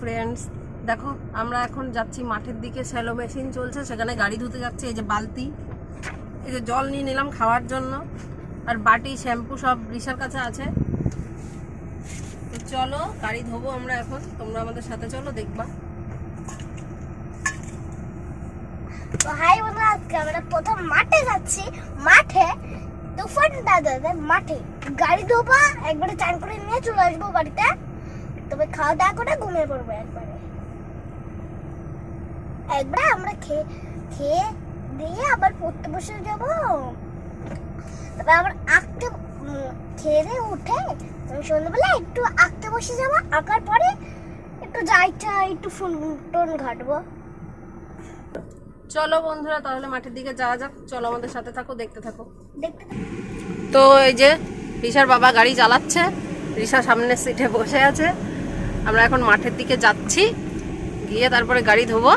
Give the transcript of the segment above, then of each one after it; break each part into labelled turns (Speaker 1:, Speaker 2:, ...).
Speaker 1: Friends, দেখো আমরা এখন যাচ্ছি মাঠের দিকে। শ্যালো মেশিন চলছে, সেখানে গাড়ি ধুতে যাচ্ছে। এই যে বালতি, এই যে জল নিয়ে নিলাম খাওয়ার জন্য, আর বাটি শ্যাম্পু সব রিসার কাছে আছে। তো চলো গাড়ি ধোবো আমরা এখন, তোমরা আমাদের সাথে চলো, দেখবা।
Speaker 2: তো হাই বন্ধুরা, আজকে আমরা প্রথম মাঠে যাচ্ছি। মাঠে তুফান দাদাদের মাঠে গাড়ি ধোবা, একবারে চান করে নিয়ে চলে আসবো বাড়িতে। তবে খাওয়া দাওয়া করে ঘুমিয়ে পড়বো একবারে আমরা খেয়ে দিয়ে আবার পড়তে বসে যাবো। তবে আবার আঁকতে খেয়ে দিয়ে উঠে সন্ধ্যাবেলা একটু আঁকতে বসে যাবো। আঁকার পরে একটু একটু ফোন টোন ঘাটবো।
Speaker 1: চলো বন্ধুরা, তাহলে মাঠের দিকে যাওয়া যাক। চলো আমাদের সাথে থাকো, দেখতে থাকো। তো এই যে রিসার বাবা গাড়ি চালাচ্ছে, রিসা সামনের সিটে বসে আছে। আমরা এখন মাঠের দিকে যাচ্ছি, গিয়ে তারপরে গাড়ি ধোবো।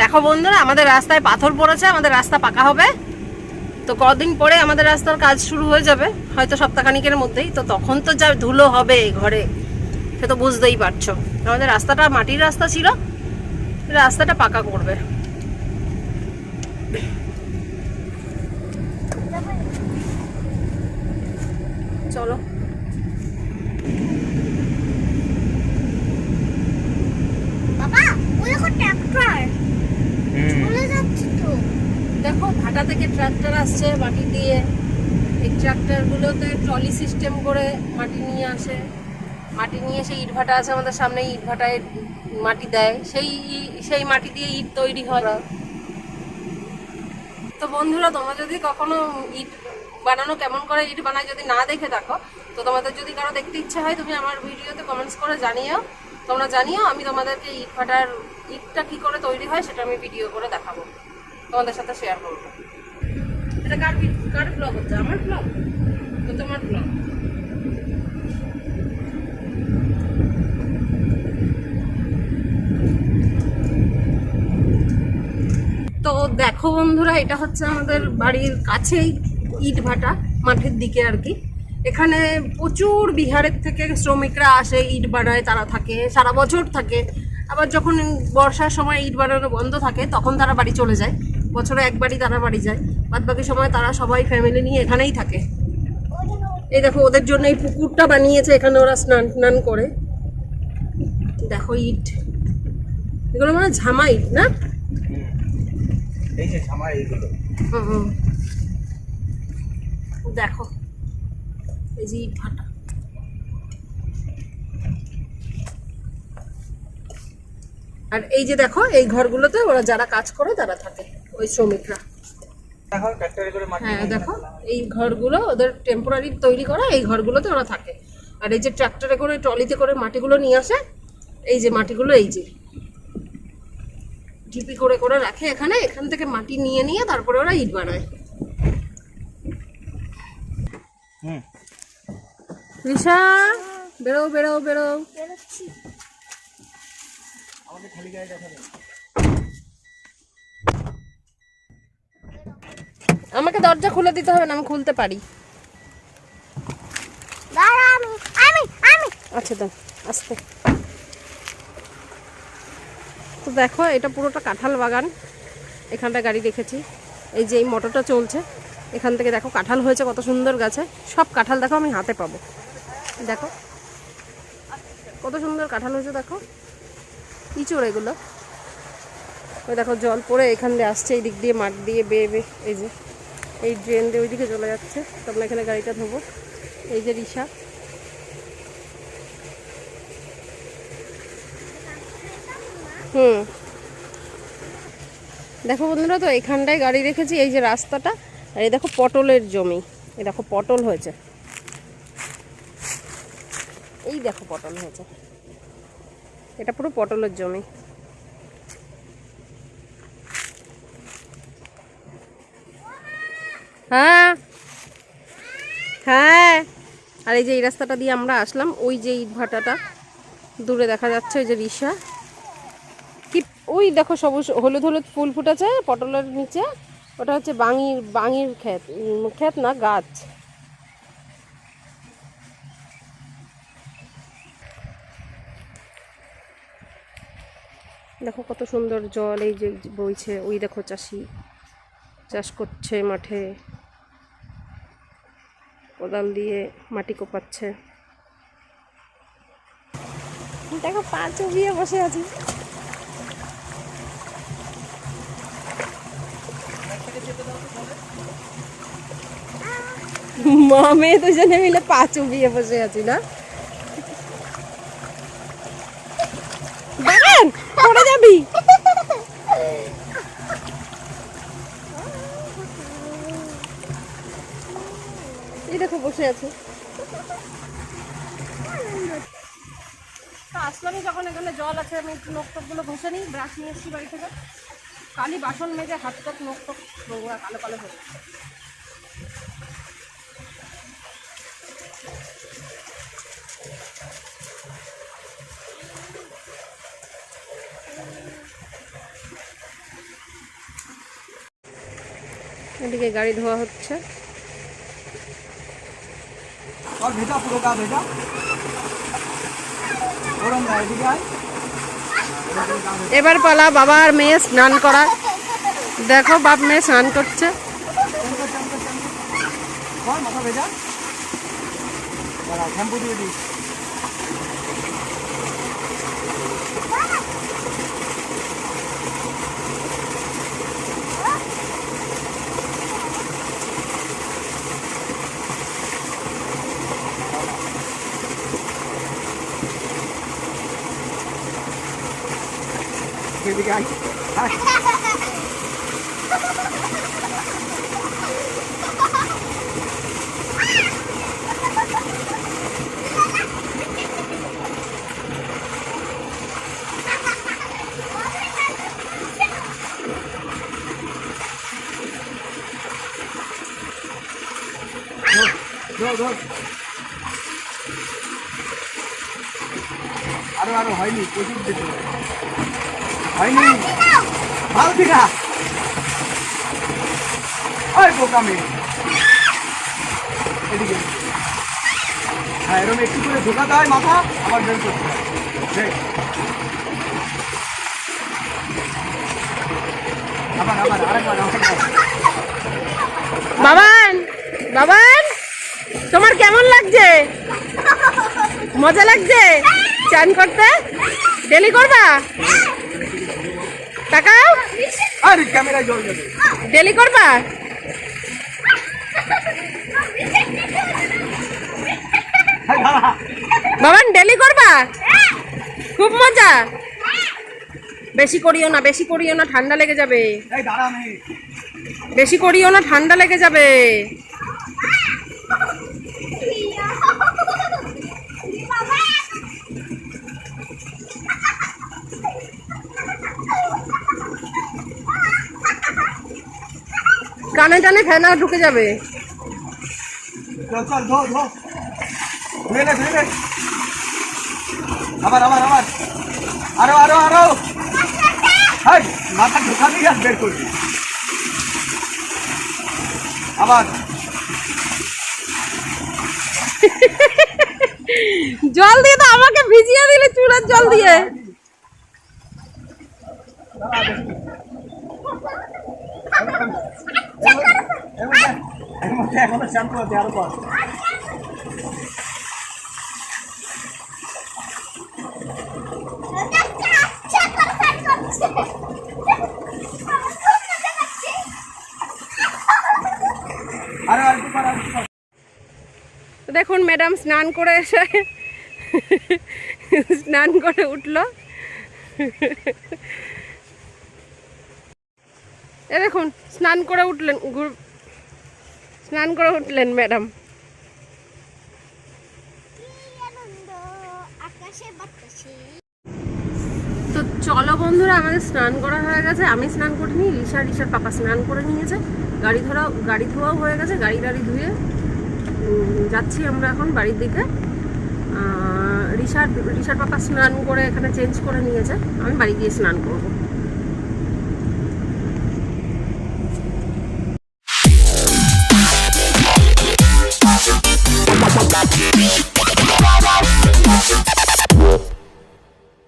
Speaker 1: দেখো বন্ধুরা, আমাদের রাস্তায় পাথর পড়েছে, আমাদের রাস্তা পাকা হবে। তো কদিন পরে আমাদের রাস্তার কাজ শুরু হয়ে যাবে, হয়তো সপ্তাহখানিকের মধ্যেই। তো তখন তো যা ধুলো হবে ঘরে, সে তো বুঝতেই পারছো। আমাদের রাস্তাটা মাটির রাস্তা ছিল, রাস্তাটা পাকা করবে। চলো
Speaker 2: বাবা, ওই দেখো ট্রাক্টর চলে যাচ্ছে। তো
Speaker 1: দেখো ভাটা থেকে ট্রাক্টর আসছে মাটি দিয়ে। এই ট্রাক্টরগুলোতে ট্রলি সিস্টেম করে মাটি নিয়ে আসে। মাটি নিয়ে সেই ইট ভাটা আছে আমাদের সামনে, ইট ভাটায় মাটি দেয়, সেই মাটি দিয়ে ইট তৈরি হয়। তো বন্ধুরা, তোমরা যদি কখনো ইট বানানো, কেমন করে ইট বানায় যদি না দেখে থাকো, তো তোমাদের যদি কারো দেখতে ইচ্ছে হয়, তুমি আমার ভিডিওতে কমেন্টস করে জানিও। তোমরা জানিও, আমি তোমাদেরকে ইট ভাটার ইটটা কি করে তৈরি হয় সেটা আমি ভিডিও করে দেখাবো, তোমাদের সাথে শেয়ার করবো। এটা কার ব্লগ হচ্ছে? আমার ব্লগ? তো তোমার ব্লগ। তো দেখো বন্ধুরা, এটা হচ্ছে আমাদের বাড়ির কাছেই ইট ভাটা, মাঠের দিকে আর কি। এখানে প্রচুর বিহারের থেকে শ্রমিকরা আসে, ইট বানায়, তারা থাকে সারা বছর থাকে। আবার যখন বর্ষার সময় ইট বানানো বন্ধ থাকে, তখন তারা বাড়ি চলে যায়। বছরে একবারই তারা বাড়ি যায়, বাদ বাকি সময় তারা সবাই ফ্যামিলি নিয়ে এখানেই থাকে। এই দেখো, ওদের জন্য এই পুকুরটা বানিয়েছে, এখানে ওরা স্নান করে। দেখো ইট, এগুলো মানে ঝামা ইট না?
Speaker 3: এই যে ঝামা এইগুলো।
Speaker 1: দেখো এই যে ইট ভাটা। আর এই যে দেখো, এই ঘরগুলোতে ওরা যারা কাজ করে তারা থাকে, ওই শ্রমিকরা।
Speaker 3: দেখো ট্রাক্টরে করে মাটি।
Speaker 1: হ্যাঁ দেখো, এই ঘরগুলো ওদের টেম্পোরারি তৈরি করা, এই ঘরগুলোতে ওরা থাকে। আর এই যে ট্রাক্টরে করে, ট্রলিতে করে মাটিগুলো নিয়ে আসে, এই যে মাটিগুলো এই যে ঢিপি করে করে রাখে এখানে। এখান থেকে মাটি নিয়ে নিয়ে তারপরে ওরা ইট বানায়। রিসা, বেরো বেরো বেরো।
Speaker 3: আমাকে খালি গায়ে দেখাবে।
Speaker 1: আমাকে দরজা খুলে দিতে হবে না, আমি খুলতে পারি। আচ্ছা দাও, আস্তে। তো দেখো, এটা পুরোটা কাঁঠাল বাগান। এখানটা গাড়ি রেখেছি, এই যে এই মোটরটা চলছে, এখান থেকে দেখো কাঁঠাল হয়েছে কত সুন্দর গাছে। সব কাঁঠাল দেখো আমি হাতে পাবো। দেখো কত সুন্দর কাঁঠাল হয়েছে, দেখো ইঁচড় এগুলো। ওই দেখো জল পড়ে এখান দিয়ে আসছে, এই দিক দিয়ে মাঠ দিয়ে বেয়ে বেয়ে, এই যে এই ড্রেন দিয়ে ওইদিকে চলে যাচ্ছে। তো আমরা এখানে গাড়িটা ধোবো। এই যে রিসা, দেখো বন্ধুরা, তো এখানটায় গাড়ি রেখেছি, এই যে রাস্তাটা। আর এই দেখো পটলের জমি, এই দেখো পটল হয়েছে, এই দেখো পটল হয়েছে, এটা পুরো পটলের জমি। হ্যাঁ হ্যাঁ। আর এই যে এই রাস্তাটা দিয়ে আমরা আসলাম, ওই যে ইট ভাটাটা দূরে দেখা যাচ্ছে, ওই যে রিসা কি, ওই দেখো সবুজ হলুদ হলুদ ফুল ফুটেছে পটলের নিচে। ওটা হচ্ছে বাঙির ক্ষেত না, গাছ। দেখো কত সুন্দর জল এই যে বইছে। ওই দেখো চাষি চাষ করছে মাঠে, কোদাল দিয়ে মাটি কোপাচ্ছে। দেখো পা চুবিয়ে বসে আছি। মা মেয়ে দুজনে মিলে পা চুবিয়ে বসে আছি না? দাঁড়ান, পড়ে যাবি। এই দেখো বসে আছে। আসলামই যখন এখানে জল আছে, আমি একটু নখ টকগুলো ঘষে নিই। ব্রাশ নিয়ে এসেছি বাড়ি থেকে। কালি বাসন মেজে হাত টক নখ টক নোংরা কালো কালো হয়ে গেছে। এদিকে গাড়ি ধোয়া হচ্ছে।
Speaker 3: और भेजा पूरा का भेजा गरम ना এদিকে আয়
Speaker 1: এবার পালা বাবা আর মেয়ে স্নান করা। দেখো বাপ মেয়ে স্নান করছে।
Speaker 3: और মাথা ভেজা দাঁড়া শ্যাম্পু দিয়ে দিই এদিকে আয় আয় ধর ধর আরো হয়নি প্রচুর দিতে হয়নি ভালো দিঘা ওই বোকা মেয়ে এদিকে হ্যাঁ এরকম একটু করে ঢোকাতে হয় মাথা আবার বের করতে হয় আবার আবার আরেকবার
Speaker 1: বাবান বাবান তোমার কেমন লাগছে? মজা লাগছে চান করতে? ডেলি করবা? তাকাও,
Speaker 3: আরে ক্যামেরায় জল যাবে
Speaker 1: ডেলি করবা? বাবান ডেলি করবা? খুব মজা। বেশি করিও না, বেশি করিও না, ঠান্ডা লেগে যাবে।
Speaker 3: এই দাঁড়া মেয়ে
Speaker 1: বেশি করিও না, ঠান্ডা লেগে যাবে। কানে টানে ফেনা ঢুকে যাবে।
Speaker 3: চল চল ধো ধো ধুয়ে নে আবার আবার আবার আরো আরো আরো হাই মাথা ঢোকাবি আর বের করবি আবার
Speaker 1: জল দিয়ে তো আমাকে ভিজিয়ে দিলে, চুলের জল দিয়ে।
Speaker 3: এখনো শ্যাম্পু আছে আরো পর
Speaker 1: দেখুন ম্যাডাম স্নান করে এসে স্নান করে উঠলো। এ দেখুন স্নান করে উঠলেন ম্যাডাম। তো চলো বন্ধুরা, আমাদের স্নান করা হয়ে গেছে। আমি স্নান করিনি, রিসার পাপা স্নান করে নিয়েছে। গাড়ি ধোয়াও হয়ে গেছে। গাড়ি ধুয়ে যাচ্ছি আমরা এখন বাড়ির দিকে। রিসার পাপা স্নান করে এখানে চেঞ্জ করে নিয়েছে। আমি বাড়ি গিয়ে স্নান করবো।